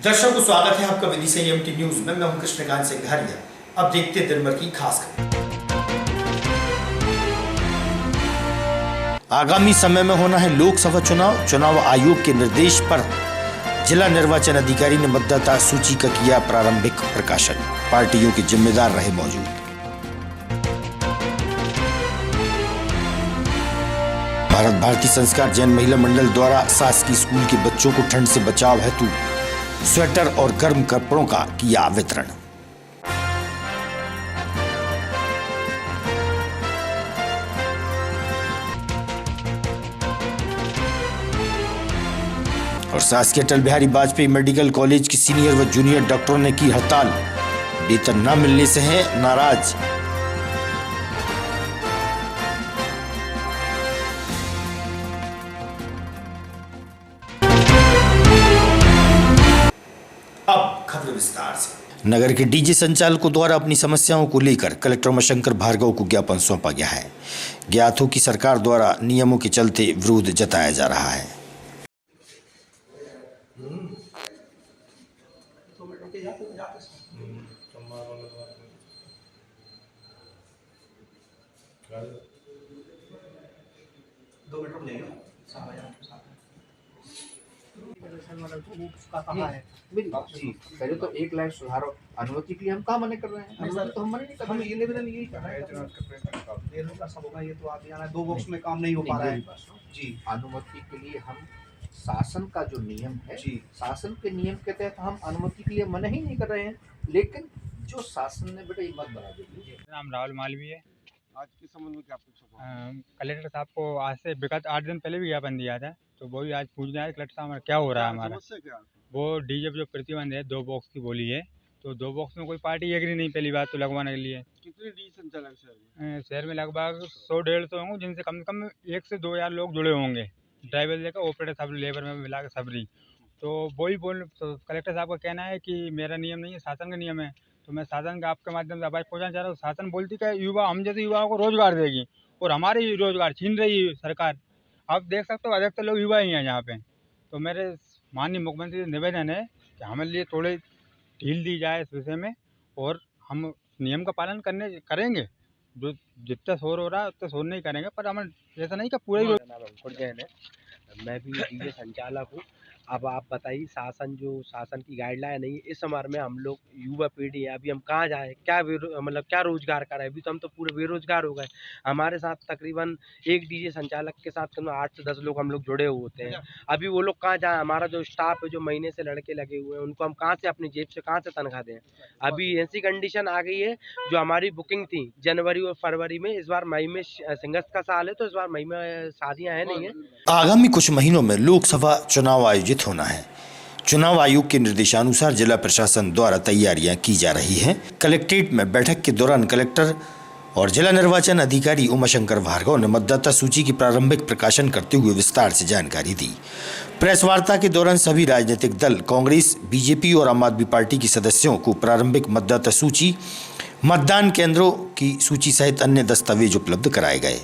दर्शकों को स्वागत है आपका विधि से एमटी न्यूज में। मैं हूं कृष्णकांत सिंह घारिया। अब देखते हैं दिन भर की खास खबर। आगामी समय में होना है लोकसभा चुनाव। चुनाव आयोग के निर्देश पर जिला निर्वाचन अधिकारी ने मतदाता सूची का किया प्रारंभिक प्रकाशन। पार्टियों के जिम्मेदार रहे मौजूद। भारत भारती संस्कार जैन महिला मंडल द्वारा शासकीय स्कूल के बच्चों को ठंड से बचाव हेतु स्वेटर और गर्म कपड़ों का किया वितरण। और शासकीय अटल बिहारी वाजपेयी मेडिकल कॉलेज के सीनियर व जूनियर डॉक्टरों ने की हड़ताल। वेतन न मिलने से हैं नाराज। अब खबर विस्तार से। नगर के डीजे संचालकों द्वारा अपनी समस्याओं को लेकर कलेक्टर उमाशंकर भार्गव को ज्ञापन सौंपा गया है। ज्ञात हो कि सरकार द्वारा नियमों के चलते विरोध जताया जा रहा है। जी पहले तो एक लाइन सुधारो। अनुमति के लिए हम कहाँ मना कर रहे हैं? अनुमति तो हम मना नहीं कर रहे हैं। ये निवेदन यही कर रहे हैं। ये लोग का सब होगा, ये तो आप यहाँ 2 बॉक्स में काम नहीं हो पा रहा है जी। अनुमति के लिए हम शासन का जो नियम है जी, शासन के नियम के तहत हम अनुमति के लिए मना ही नहीं कर रहे हैं। लेकिन जो शासन ने बेटा ये मत बना दी। नाम राहुल मालवी है। आज के संबंध में क्या पूछो? कलेक्टर साहब को आज से विगत 8 दिन पहले भी ज्ञापन दिया था, तो वो भी आज पूछने आए कलेक्टर साहब हमारा क्या हो रहा है। हमारा वो डीजे जो प्रतिबंध है 2 बॉक्स की बोली है, तो 2 बॉक्स में कोई पार्टी एग्री नहीं पहली बात तो लगवाने के लिए। कितने डी संचालक शहर में लगभग 100-150 होंगे, जिनसे कम से कम 1 से 2 हज़ार लोग जुड़े होंगे। ड्राइवर लेकर ऑपरेटर सब लेबर में मिला के सबरी। तो वही तो कलेक्टर साहब का कहना है कि मेरा नियम नहीं है, शासन का नियम है। तो मैं शासन का आपके माध्यम से आवाज़ पहुँचाना चाह रहा हूँ। शासन बोलती है युवा हम जैसे युवाओं को रोजगार देगी और हमारे ही रोजगार छीन रही है सरकार। आप देख सकते हो अधिकतर लोग युवा ही हैं यहाँ पे। तो मेरे माननीय मुख्यमंत्री से निवेदन है कि हमारे लिए थोड़े ढील दी जाए इस विषय में, और हम नियम का पालन करेंगे। जो जितना शोर हो रहा है उतना शोर नहीं करेंगे, पर हम ऐसा नहीं कि पूरे मैं भी डीजे संचालक हूँ। अब आप बताइए, शासन की गाइडलाइन नहीं है। इस समारोह में हम लोग युवा पीढ़ी है, अभी हम कहाँ जाएँ? क्या मतलब क्या रोजगार करें? अभी तो हम तो पूरे बेरोजगार हो गए। हमारे साथ तकरीबन एक डीजे संचालक के साथ 8 से 10 लोग हम लोग जुड़े हुए हैं। अभी वो लोग कहाँ जाएँ? हमारा जो स्टाफ है, जो महीने से लड़के लगे हुए हैं, उनको हम कहाँ से अपनी जेब से कहाँ से तनख्वाह दें? अभी ऐसी कंडीशन आ गई है, जो हमारी बुकिंग थी जनवरी और फरवरी में, इस बार मई में सिंगस का साल है, तो इस बार मई में शादियाँ है नहीं है। आगामी कुछ महीनों में लोकसभा चुनाव आयोजित होना है। चुनाव आयोग के निर्देशानुसार जिला प्रशासन द्वारा तैयारियां की जा रही हैं। कलेक्ट्रेट में बैठक के दौरान कलेक्टर और जिला निर्वाचन अधिकारी उमाशंकर भार्गव ने मतदाता सूची की प्रारंभिक प्रकाशन करते हुए विस्तार से जानकारी दी। प्रेस वार्ता के दौरान सभी राजनीतिक दल, कांग्रेस, बीजेपी और आम आदमी पार्टी के सदस्यों को प्रारंभिक मतदाता सूची, मतदान केंद्रों की सूची सहित अन्य दस्तावेज उपलब्ध कराए गए।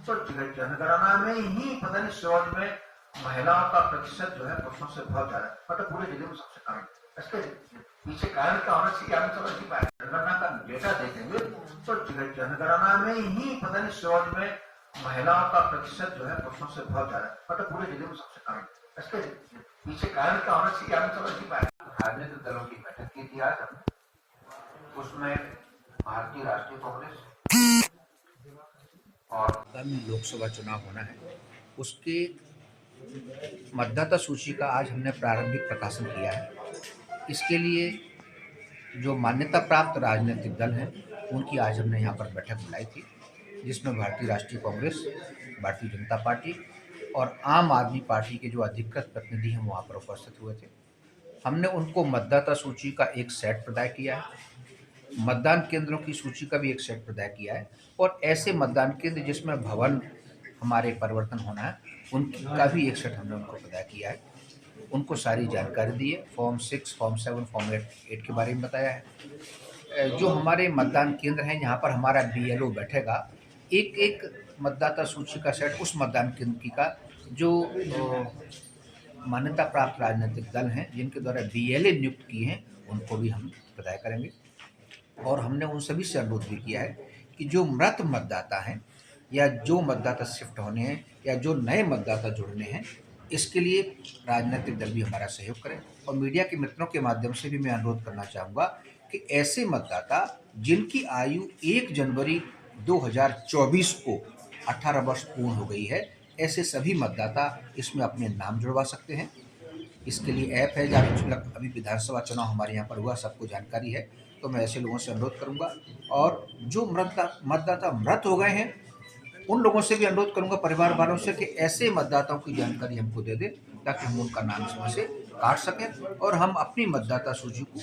तो जनगणना में ही पता नहीं समाज में महिलाओं का प्रतिशत जो है पुरुषों से बहुत ज्यादा है, मतलब पूरे जिले में सबसे कम। इसके पीछे कारण क्या होना चाहिए हम समझ नहीं पाए। जनगणना का डेटा देखेंगे तो जनगणना में ही पता नहीं समाज में महिलाओं का प्रतिशत जो है पुरुषों से बहुत ज्यादा है, मतलब पूरे जिले में सबसे कम। इसके पीछे कारण क्या होना चाहिए हम समझ नहीं पाए। राजनीतिक दलों की बैठक की थी आज हमने, उसमें भारतीय राष्ट्रीय कांग्रेस और आगामी लोकसभा चुनाव होना है, उसके मतदाता सूची का आज हमने प्रारंभिक प्रकाशन किया है। इसके लिए जो मान्यता प्राप्त राजनीतिक दल हैं उनकी आज हमने यहाँ पर बैठक बुलाई थी, जिसमें भारतीय राष्ट्रीय कांग्रेस, भारतीय जनता पार्टी और आम आदमी पार्टी के जो अधिकृत प्रतिनिधि हैं वहाँ पर उपस्थित हुए थे। हमने उनको मतदाता सूची का एक सेट प्रदान किया है, मतदान केंद्रों की सूची का भी एक सेट प्रदान किया है, और ऐसे मतदान केंद्र जिसमें भवन हमारे परिवर्तन होना है उनकी का भी एक सेट हमने उनको प्रदान किया है। उनको सारी जानकारी दी है। फॉर्म 6, फॉर्म 7, फॉर्म 8 के बारे में बताया है। जो हमारे मतदान केंद्र हैं जहाँ पर हमारा BLO बैठेगा, एक एक मतदाता सूची का सेट उस मतदान केंद्र की का जो मान्यता प्राप्त राजनीतिक दल हैं जिनके द्वारा BLA नियुक्त किए हैं उनको भी हम विदाई करेंगे। और हमने उन सभी से अनुरोध भी किया है कि जो मृत मतदाता हैं या जो मतदाता शिफ्ट होने हैं या जो नए मतदाता जुड़ने हैं, इसके लिए राजनीतिक दल भी हमारा सहयोग करें। और मीडिया के मित्रों के माध्यम से भी मैं अनुरोध करना चाहूँगा कि ऐसे मतदाता जिनकी आयु 1 जनवरी 2024 को 18 वर्ष पूर्ण हो गई है, ऐसे सभी मतदाता इसमें अपने नाम जुड़वा सकते हैं। इसके लिए ऐप है, जहाँ अभी विधानसभा चुनाव हमारे यहाँ पर हुआ, सबको जानकारी है। तो मैं ऐसे लोगों से अनुरोध करूंगा, और जो मतदाता मृत हो गए हैं उन लोगों से भी अनुरोध करूंगा, परिवार वालों से, कि ऐसे मतदाताओं की जानकारी हमको दे दें ताकि हम उनका नाम इसमें से काट सकें और हम अपनी मतदाता सूची को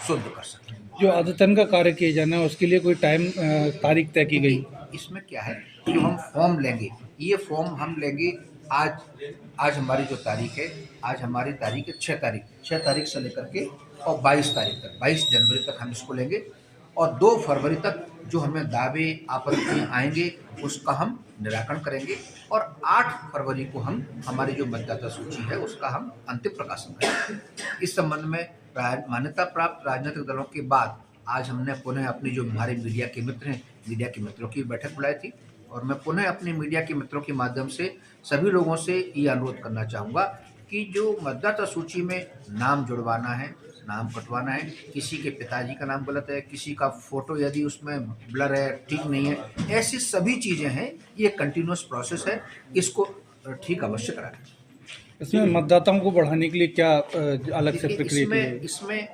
शुद्ध कर सकें। जो अद्यतन का कार्य किया जाना है उसके लिए कोई टाइम तारीख तय की गई? इसमें क्या है, जो हम फॉर्म लेंगे, ये फॉर्म हम लेंगे आज हमारी जो तारीख है, आज हमारी तारीख है 6 तारीख से लेकर के और 22 तारीख तक, 22 जनवरी तक हम इसको लेंगे। और 2 फरवरी तक जो हमें दावे आपत्तियाँ आएंगे उसका हम निराकरण करेंगे। और 8 फरवरी को हम हमारी जो मतदाता सूची है उसका हम अंतिम प्रकाशन करेंगे। इस संबंध में मान्यता प्राप्त राजनीतिक दलों के बाद आज हमने पुनः अपनी जो हमारे मीडिया के मित्र हैं, मीडिया के मित्रों की बैठक बुलाई थी। और मैं पुनः अपने मीडिया के मित्रों के माध्यम से सभी लोगों से ये अनुरोध करना चाहूँगा कि जो मतदाता सूची में नाम जुड़वाना है, नाम कटवाना है, किसी के पिताजी का नाम गलत है, किसी का फोटो यदि उसमें ब्लर है, ठीक नहीं है, ऐसी सभी चीज़ें हैं। ये कंटिन्यूस प्रोसेस है, इसको ठीक अवश्य कराएं। इसमें मतदाताओं को बढ़ाने के लिए क्या अलग से प्रक्रिया? इसमें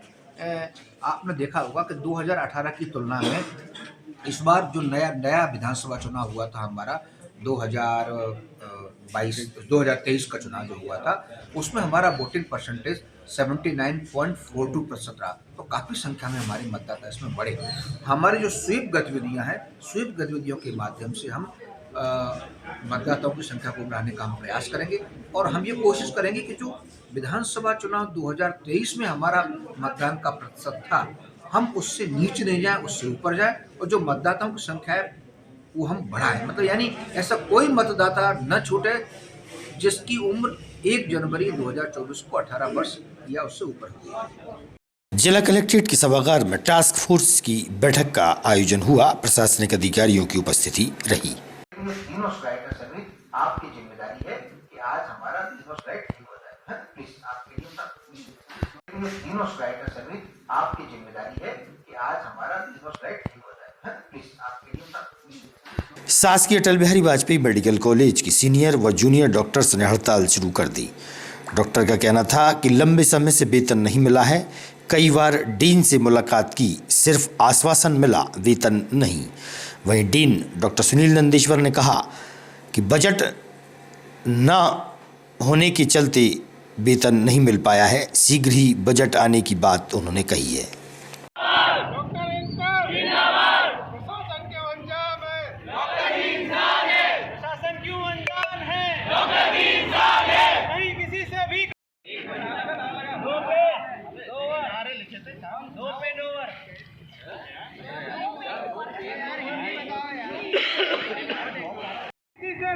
आपने देखा होगा कि 2018 की तुलना में इस बार जो नया विधानसभा चुनाव हुआ था हमारा 2023 का चुनाव जो हुआ था, उसमें हमारा वोटिंग परसेंटेज 79.42% रहा। तो काफ़ी संख्या में हमारे मतदाता इसमें बढ़े। हमारी जो स्वीप गतिविधियां हैं, स्वीप गतिविधियों के माध्यम से हम मतदाताओं की संख्या को बढ़ाने का हम प्रयास करेंगे। और हम ये कोशिश करेंगे कि जो विधानसभा चुनाव 2023 में हमारा मतदान का प्रतिशत था, हम उससे नीचे नहीं जाएं, उससे ऊपर जाएं, और जो मतदाताओं की संख्या है वो हम बढ़ाएं। मतलब यानी ऐसा कोई मतदाता न छूटे जिसकी उम्र 1 जनवरी 2024 को 18 वर्ष या उससे ऊपर हो। जिला कलेक्ट्रेट के सभागार में टास्क फोर्स की बैठक का आयोजन हुआ। प्रशासनिक अधिकारियों की उपस्थिति रही। तीनों स्ट्राइकर समिति आपकी जिम्मेदारी है कि आज हमारा तीनों स्ट्राइक ठीक हो जाए। प्लीज आपके लिए तीनों स्ट्राइकर समिति आपकी जिम्मेदारी है कि आज हमारा तीनों स्ट्राइक ठीक हो जाए। प्लीज आपके लिए शासकीय अटल बिहारी वाजपेयी मेडिकल कॉलेज की सीनियर व जूनियर डॉक्टर्स ने हड़ताल शुरू कर दी। डॉक्टर का कहना था कि लंबे समय से वेतन नहीं मिला है। कई बार डीन से मुलाकात की, सिर्फ आश्वासन मिला, वेतन नहीं। वहीं डीन डॉक्टर सुनील नंदीश्वर ने कहा कि बजट न होने के चलते वेतन नहीं मिल पाया है। शीघ्र ही बजट आने की बात उन्होंने कही है।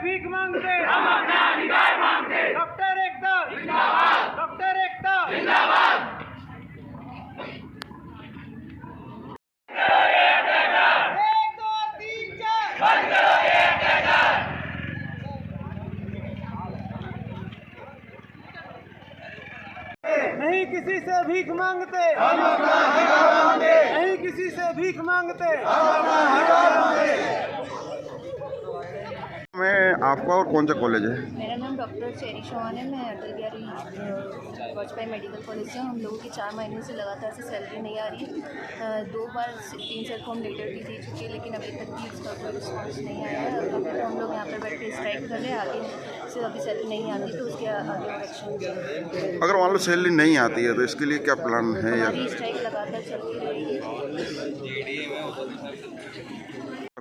भीख मांगते हम अपना अधिकार मांगते। डॉक्टर एकता जिंदाबाद, डॉक्टर एकता जिंदाबाद। नहीं किसी से भीख मांगते हम अपना अधिकार मांगते। नहीं किसी से भीख मांगते हम अपना अधिकार मांगते। मैं आपका और कौन सा कॉलेज है? मेरा नाम डॉक्टर चेरी चौहान है। मैं अटल बिहारी वाजपेयी मेडिकल कॉलेज से हूँ। हम लोगों की 4 महीने से लगातार से सैलरी नहीं आ रही है। 2 बार 3 सेट फॉर्म लेटर भी दे चुके हैं, लेकिन अभी तक भी उसका कोई रिस्पॉन्स नहीं आया है। अभी तो हम लोग यहाँ पर बैठ के स्ट्राइक कर रहे हैं। आगे से अभी सैलरी नहीं आती तो उसके आगे एक्शन। अगर मान लो सैलरी नहीं आती है तो इसके लिए क्या प्लान है? या स्ट्राइक लगातार चलती रहेगी।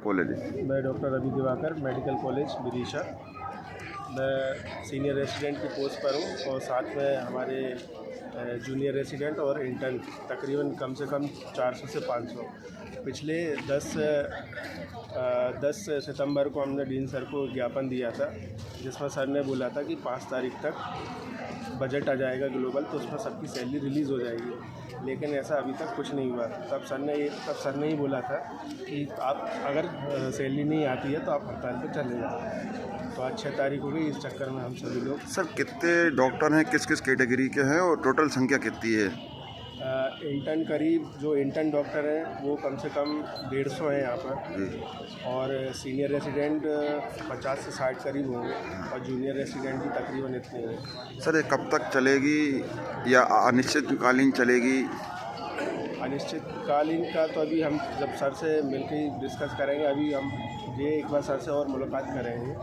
कॉलेज है? मैं doctor Ravi Diwakar, medical college Vidisha. मैं सीनियर रेसिडेंट की पोस्ट पर हूँ और साथ में हमारे जूनियर रेसिडेंट और इंटर्न तकरीबन कम से कम 400 से 500। पिछले 10 सितंबर को हमने डीन सर को ज्ञापन दिया था, जिसमें सर ने बोला था कि 5 तारीख तक बजट आ जाएगा ग्लोबल, तो उसमें सबकी सैलरी रिलीज़ हो जाएगी। लेकिन ऐसा अभी तक कुछ नहीं हुआ। तब सर ने ही बोला था कि आप अगर सैलरी नहीं आती है तो आप हड़ताल पर चले जाओ। तो आज 6 तारीख हो गई। इस चक्कर में हम सभी लोग। सर कितने डॉक्टर हैं, किस किस कैटेगरी के हैं और टोटल संख्या कितनी है? इंटर्न करीब जो इंटर्न डॉक्टर हैं वो कम से कम 150 हैं यहाँ पर, और सीनियर रेसिडेंट 50 से 60 करीब होंगे, और जूनियर रेसिडेंट भी तकरीबन इतने हैं। सर ये कब तक चलेगी या अनिश्चितकालीन चलेगी? अनिश्चितकालीन का तो अभी हम जब सर से मिलकर डिस्कस करेंगे। अभी हम ये एक बार सर से और मुलाकात करेंगे।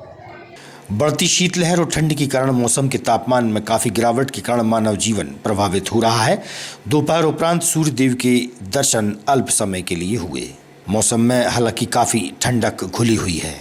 बढ़ती शीतलहर और ठंड के कारण मौसम के तापमान में काफ़ी गिरावट के कारण मानव जीवन प्रभावित हो रहा है। दोपहर उपरांत सूर्य देव के दर्शन अल्प समय के लिए हुए। मौसम में हालांकि काफ़ी ठंडक घुली हुई है।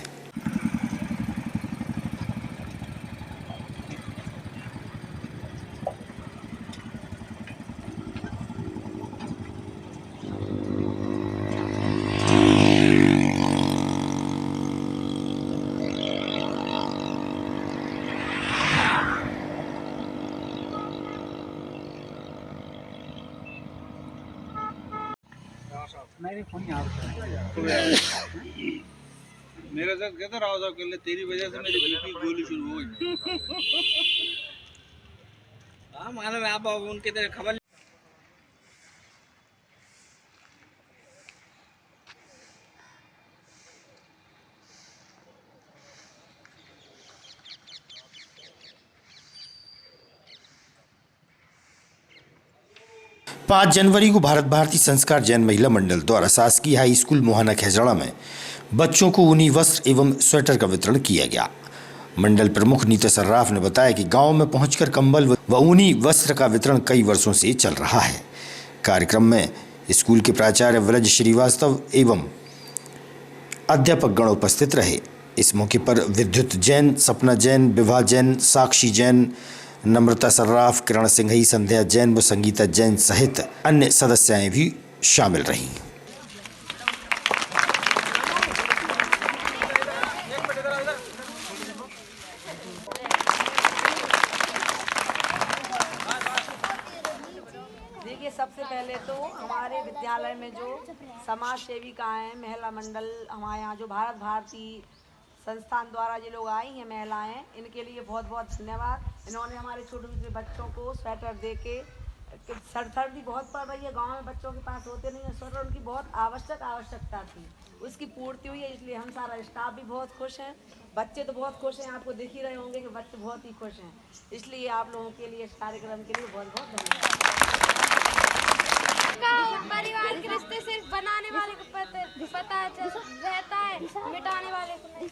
मेरे साथ कहते राव साहब के लिए तेरी वजह से मेरी बीपी गोली शुरू हो गई। हाँ मालूम है, आप उनके तरह खबर। पाँच जनवरी को भारत भारती संस्कार जैन महिला मंडल द्वारा शासकीय हाई स्कूल मोहाना खैजड़ा में बच्चों को ऊनी वस्त्र एवं स्वेटर का वितरण किया गया। मंडल प्रमुख नीता सर्राफ ने बताया कि गांव में पहुंचकर कंबल व ऊनी वस्त्र का वितरण कई वर्षों से चल रहा है। कार्यक्रम में स्कूल के प्राचार्य व्रज श्रीवास्तव एवं अध्यापक गण उपस्थित रहे। इस मौके पर विद्युत जैन, सपना जैन, विभा जैन, साक्षी जैन, नम्रता सर्राफ, किरण सिंघई, संध्या जैन व संगीता जैन सहित अन्य सदस्याएं भी शामिल रहीं। देखिए, सबसे पहले तो हमारे विद्यालय में जो समाज सेविका हैं, महिला मंडल हमारे यहाँ जो भारत भारती संस्थान द्वारा ये लोग आई हैं महिलाएं, इनके लिए बहुत बहुत धन्यवाद। इन्होंने हमारे छोटे छोटे बच्चों को स्वेटर दे के, सर्दी बहुत पड़ रही है, गांव में बच्चों के पास होते नहीं है स्वेटर, उनकी बहुत आवश्यकता थी, उसकी पूर्ति हुई है। इसलिए हम सारा स्टाफ भी बहुत खुश हैं, बच्चे तो बहुत खुश हैं, आपको दिख ही रहे होंगे कि बच्चे बहुत ही खुश हैं। इसलिए आप लोगों के लिए, इस कार्यक्रम के लिए बहुत बहुत धन्यवाद। परिवार के रिश्ते सिर्फ बनाने वाले को पता रहता है, मिटाने वाले को नहीं।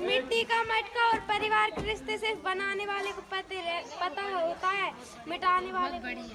मिट्टी का मटका और परिवार के रिश्ते सिर्फ बनाने वाले को पता होता है, मिटाने वाले को नहीं।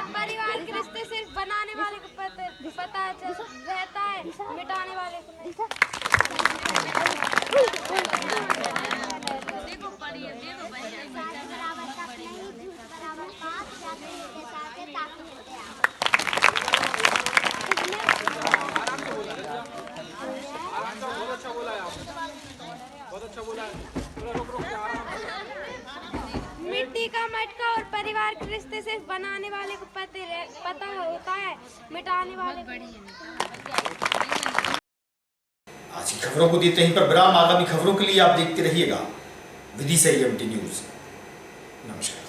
परिवार के रिश्ते सिर्फ बनाने वाले को पता रहता है, मिटाने वाले को नहीं। देखो मिट्टी का मटका और परिवार के रिश्ते सिर्फ बनाने वाले को पता होता है, मिटाने वाले आज की खबरों को देते ही पर विराम। आगामी खबरों के लिए आप देखते रहिएगा विदिशा एएमटी न्यूज। नमस्कार।